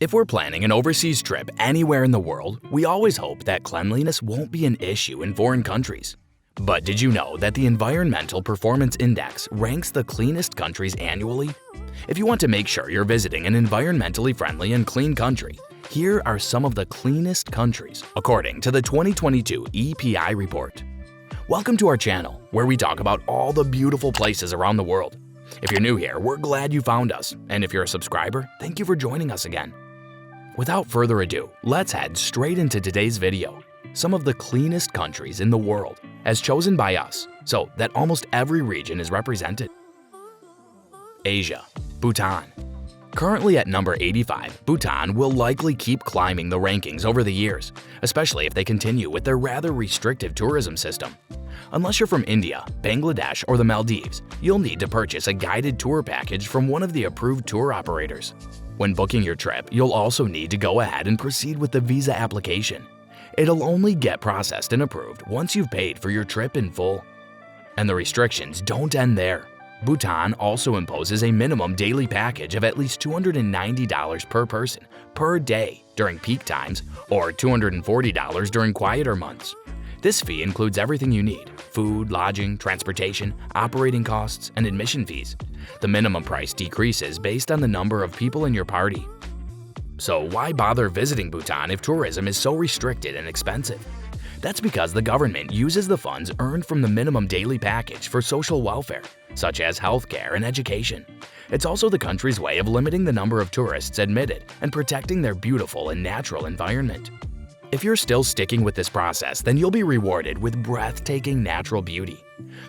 If we're planning an overseas trip anywhere in the world, we always hope that cleanliness won't be an issue in foreign countries. But did you know that the Environmental Performance Index ranks the cleanest countries annually? If you want to make sure you're visiting an environmentally friendly and clean country, here are some of the cleanest countries according to the 2022 EPI report. Welcome to our channel, where we talk about all the beautiful places around the world. If you're new here, we're glad you found us, and if you're a subscriber, thank you for joining us again. Without further ado, let's head straight into today's video. Some of the cleanest countries in the world, as chosen by us, so that almost every region is represented. Asia, Bhutan. Currently at number 85, Bhutan will likely keep climbing the rankings over the years, especially if they continue with their rather restrictive tourism system. Unless you're from India, Bangladesh, or the Maldives, you'll need to purchase a guided tour package from one of the approved tour operators. When booking your trip, you'll also need to go ahead and proceed with the visa application. It'll only get processed and approved once you've paid for your trip in full. And the restrictions don't end there. Bhutan also imposes a minimum daily package of at least $290 per person per day during peak times, or $240 during quieter months. This fee includes everything you need: food, lodging, transportation, operating costs, and admission fees. The minimum price decreases based on the number of people in your party. So why bother visiting Bhutan if tourism is so restricted and expensive? That's because the government uses the funds earned from the minimum daily package for social welfare, such as healthcare and education. It's also the country's way of limiting the number of tourists admitted and protecting their beautiful and natural environment. If you're still sticking with this process, then you'll be rewarded with breathtaking natural beauty.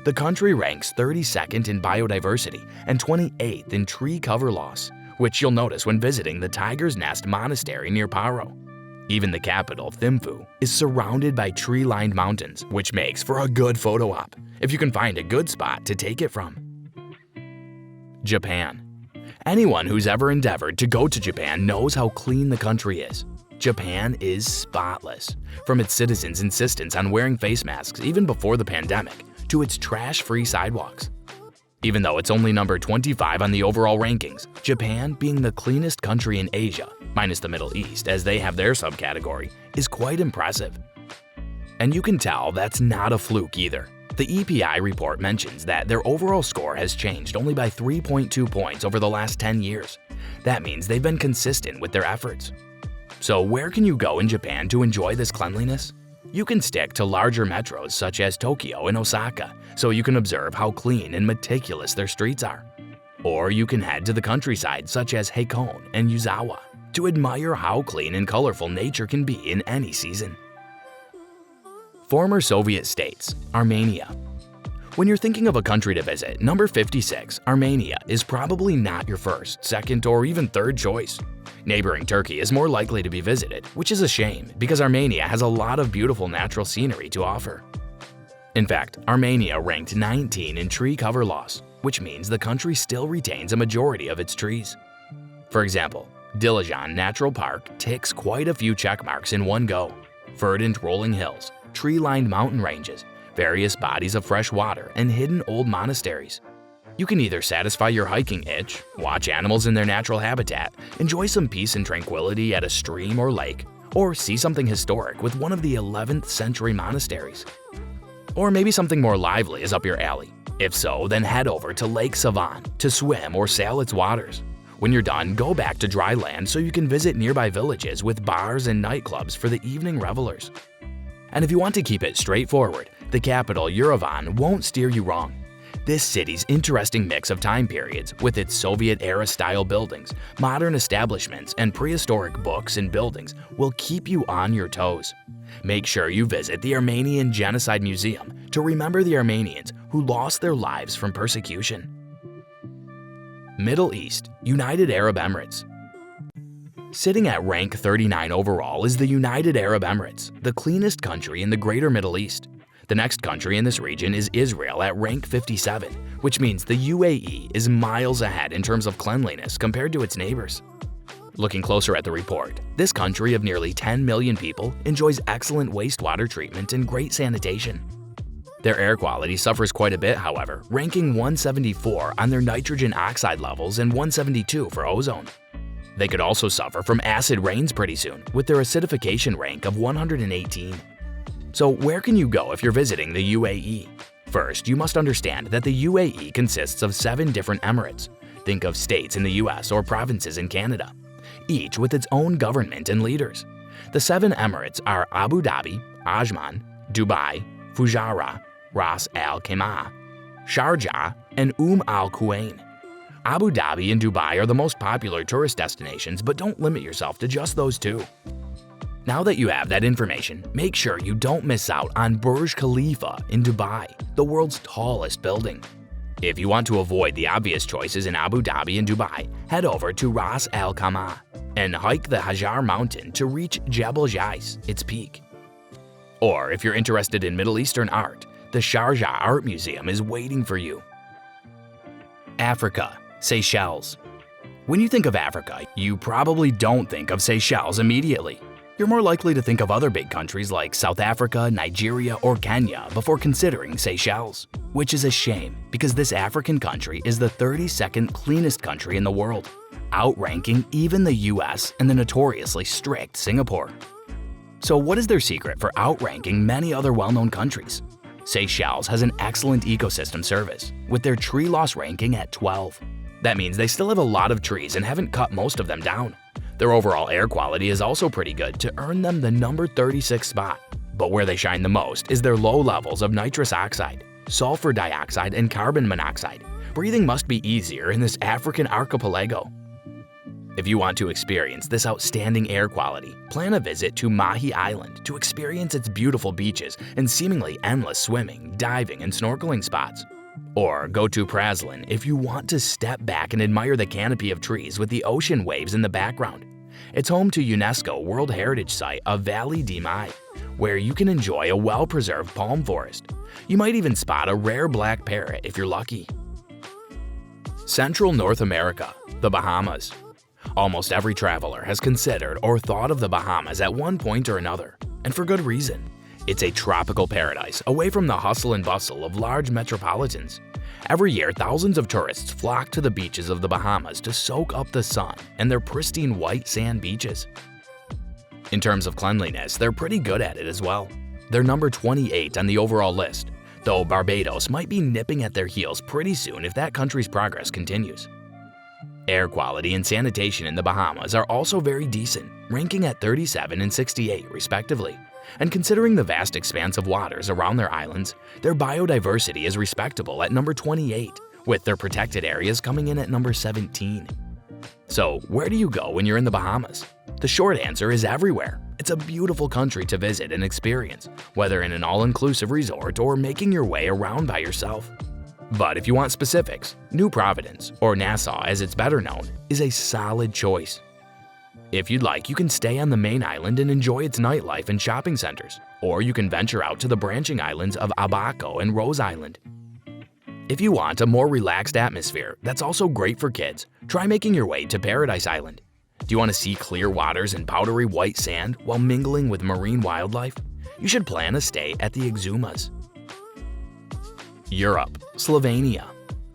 The country ranks 32nd in biodiversity and 28th in tree cover loss, which you'll notice when visiting the Tiger's Nest Monastery near Paro. Even the capital, Thimphu, is surrounded by tree-lined mountains, which makes for a good photo op, if you can find a good spot to take it from. Japan. Anyone who's ever endeavored to go to Japan knows how clean the country is. Japan is spotless, from its citizens' insistence on wearing face masks even before the pandemic, to its trash-free sidewalks. Even though it's only number 25 on the overall rankings, Japan, being the cleanest country in Asia, minus the Middle East as they have their subcategory, is quite impressive. And you can tell that's not a fluke either. The EPI report mentions that their overall score has changed only by 3.2 points over the last 10 years. That means they've been consistent with their efforts. So where can you go in Japan to enjoy this cleanliness? You can stick to larger metros such as Tokyo and Osaka, so you can observe how clean and meticulous their streets are. Or you can head to the countryside such as Hakone and Yuzawa to admire how clean and colorful nature can be in any season. Former Soviet states, Armenia. When you're thinking of a country to visit, number 56, Armenia, is probably not your first, second, or even third choice. Neighboring Turkey is more likely to be visited, which is a shame because Armenia has a lot of beautiful natural scenery to offer. In fact, Armenia ranked 19 in tree cover loss, which means the country still retains a majority of its trees. For example, Dilajan Natural Park ticks quite a few checkmarks in one go: verdant rolling hills, tree-lined mountain ranges, various bodies of fresh water, and hidden old monasteries. You can either satisfy your hiking itch, watch animals in their natural habitat, enjoy some peace and tranquility at a stream or lake, or see something historic with one of the 11th century monasteries. Or maybe something more lively is up your alley. If so, then head over to Lake Savan to swim or sail its waters. When you're done, go back to dry land so you can visit nearby villages with bars and nightclubs for the evening revelers. And if you want to keep it straightforward, the capital, Yerevan, won't steer you wrong. This city's interesting mix of time periods, with its Soviet-era style buildings, modern establishments, and prehistoric books and buildings, will keep you on your toes. Make sure you visit the Armenian Genocide Museum to remember the Armenians who lost their lives from persecution. Middle East, United Arab Emirates. Sitting at rank 39 overall is the United Arab Emirates, the cleanest country in the greater Middle East. The next country in this region is Israel at rank 57, which means the UAE is miles ahead in terms of cleanliness compared to its neighbors. Looking closer at the report, this country of nearly 10 million people enjoys excellent wastewater treatment and great sanitation. Their air quality suffers quite a bit, however, ranking 174 on their nitrogen oxide levels and 172 for ozone. They could also suffer from acid rains pretty soon, with their acidification rank of 118. So where can you go if you're visiting the UAE? First, you must understand that the UAE consists of 7 different emirates. Think of states in the US or provinces in Canada, each with its own government and leaders. The 7 emirates are Abu Dhabi, Ajman, Dubai, Fujairah, Ras Al Khaimah, Sharjah, and Al Quwain. Abu Dhabi and Dubai are the most popular tourist destinations, but don't limit yourself to just those 2. Now that you have that information, make sure you don't miss out on Burj Khalifa in Dubai, the world's tallest building. If you want to avoid the obvious choices in Abu Dhabi and Dubai, head over to Ras Al Khaimah and hike the Hajar mountain to reach Jebel Jais, its peak. Or if you're interested in Middle Eastern art, the Sharjah Art Museum is waiting for you. Africa, Seychelles. When you think of Africa, you probably don't think of Seychelles immediately. You're more likely to think of other big countries like South Africa, Nigeria, or Kenya before considering Seychelles, which is a shame because this African country is the 32nd cleanest country in the world, outranking even the US and the notoriously strict Singapore. So what is their secret for outranking many other well-known countries? Seychelles has an excellent ecosystem service, with their tree loss ranking at 12. That means they still have a lot of trees and haven't cut most of them down. Their overall air quality is also pretty good to earn them the number 36 spot. But where they shine the most is their low levels of nitrous oxide, sulfur dioxide, and carbon monoxide. Breathing must be easier in this African archipelago. If you want to experience this outstanding air quality, plan a visit to Mahi Island to experience its beautiful beaches and seemingly endless swimming, diving, and snorkeling spots. Or go to Praslin if you want to step back and admire the canopy of trees with the ocean waves in the background. It's home to UNESCO World Heritage Site of Valley di Mai, where you can enjoy a well-preserved palm forest. You might even spot a rare black parrot if you're lucky. Central North America, the Bahamas. Almost every traveler has considered or thought of the Bahamas at one point or another, and for good reason. It's a tropical paradise away from the hustle and bustle of large metropolitans. Every year, thousands of tourists flock to the beaches of the Bahamas to soak up the sun and their pristine white sand beaches. In terms of cleanliness, they're pretty good at it as well. They're number 28 on the overall list, though Barbados might be nipping at their heels pretty soon if that country's progress continues. Air quality and sanitation in the Bahamas are also very decent, ranking at 37 and 68 respectively. And considering the vast expanse of waters around their islands, their biodiversity is respectable at number 28, with their protected areas coming in at number 17. So, where do you go when you're in the Bahamas? The short answer is everywhere. It's a beautiful country to visit and experience, whether in an all-inclusive resort or making your way around by yourself. But if you want specifics, New Providence, or Nassau as it's better known, is a solid choice. If you'd like, you can stay on the main island and enjoy its nightlife and shopping centers, or you can venture out to the branching islands of Abaco and Rose Island. If you want a more relaxed atmosphere that's also great for kids, try making your way to Paradise Island. Do you want to see clear waters and powdery white sand while mingling with marine wildlife? You should plan a stay at the Exumas. Europe, Slovenia.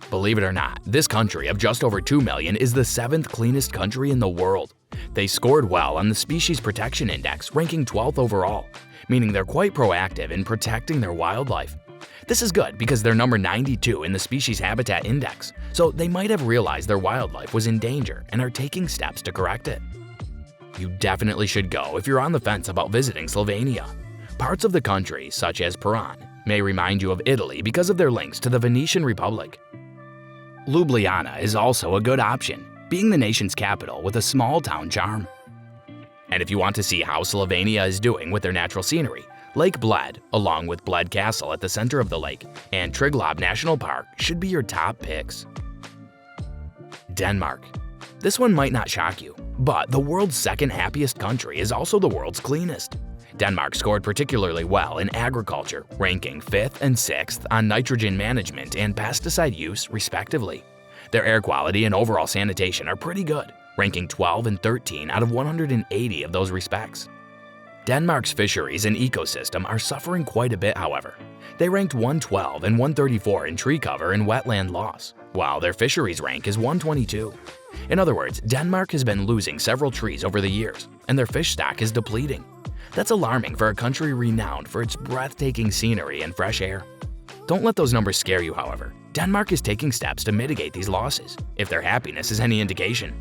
Believe it or not, this country of just over 2 million is the 7th cleanest country in the world. They scored well on the Species Protection Index, ranking 12th overall, meaning they're quite proactive in protecting their wildlife. This is good because they're number 92 in the Species Habitat Index, so they might have realized their wildlife was in danger and are taking steps to correct it. You definitely should go if you're on the fence about visiting Slovenia. Parts of the country, such as Piran, may remind you of Italy because of their links to the Venetian Republic. Ljubljana is also a good option, being the nation's capital with a small-town charm. And if you want to see how Slovenia is doing with their natural scenery, Lake Bled, along with Bled Castle at the center of the lake, and Triglav National Park should be your top picks. Denmark. This one might not shock you, but the world's second happiest country is also the world's cleanest. Denmark scored particularly well in agriculture, ranking 5th and 6th on nitrogen management and pesticide use, respectively. Their air quality and overall sanitation are pretty good, ranking 12 and 13 out of 180 of those respects. Denmark's fisheries and ecosystem are suffering quite a bit, however. They ranked 112 and 134 in tree cover and wetland loss, while their fisheries rank is 122. In other words, Denmark has been losing several trees over the years, and their fish stock is depleting. That's alarming for a country renowned for its breathtaking scenery and fresh air. Don't let those numbers scare you, however. Denmark is taking steps to mitigate these losses, if their happiness is any indication.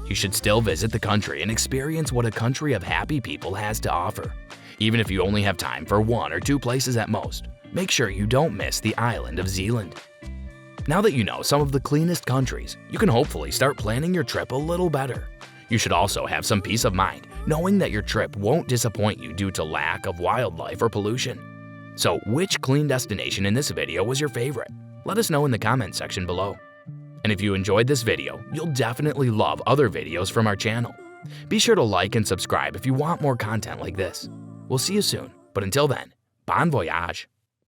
You should still visit the country and experience what a country of happy people has to offer. Even if you only have time for 1 or 2 places at most, make sure you don't miss the island of Zealand. Now that you know some of the cleanest countries, you can hopefully start planning your trip a little better. You should also have some peace of mind knowing that your trip won't disappoint you due to lack of wildlife or pollution. So, which clean destination in this video was your favorite? Let us know in the comments section below. And if you enjoyed this video, you'll definitely love other videos from our channel. Be sure to like and subscribe if you want more content like this. We'll see you soon, but until then, bon voyage!